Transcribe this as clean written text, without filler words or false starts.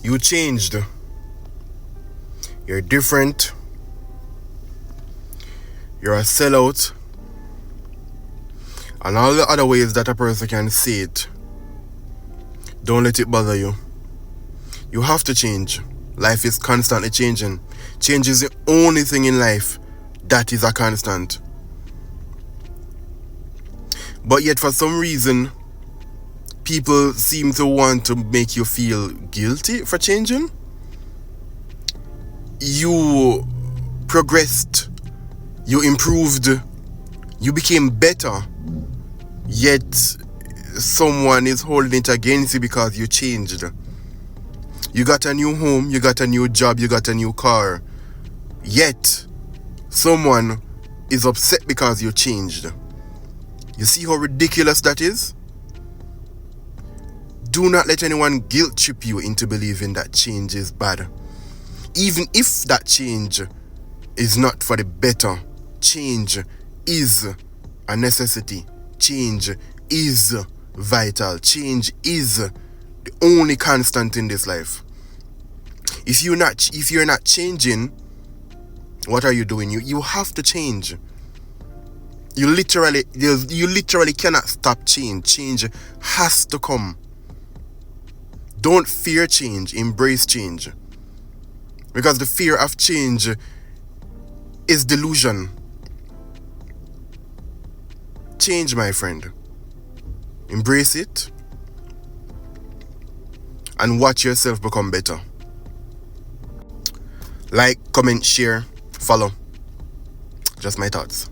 You changed. You're different. You're a sellout. And all the other ways that a person can say it. Don't let it bother you. You have to change. Life is constantly changing. Change is the only thing in life that is a constant. But yet for some reason, people seem to want to make you feel guilty for changing. You progressed. You improved. You became better. Yet someone is holding it against you because you changed. You got a new home, you got a new job, you got a new car. Yet someone is upset because you changed. You see how ridiculous that is? Do not let anyone guilt trip you into believing that change is bad. Even if that change is not for the better, change is a necessity. Change is vital. Change is the only constant in this life. If you're not changing, what are you doing? You have to change. You literally cannot stop change. Change has to come. Don't fear change, embrace change. Because the fear of change is delusion. Change, my friend. Embrace it and watch yourself become better. Like, comment, share, follow. Just my thoughts.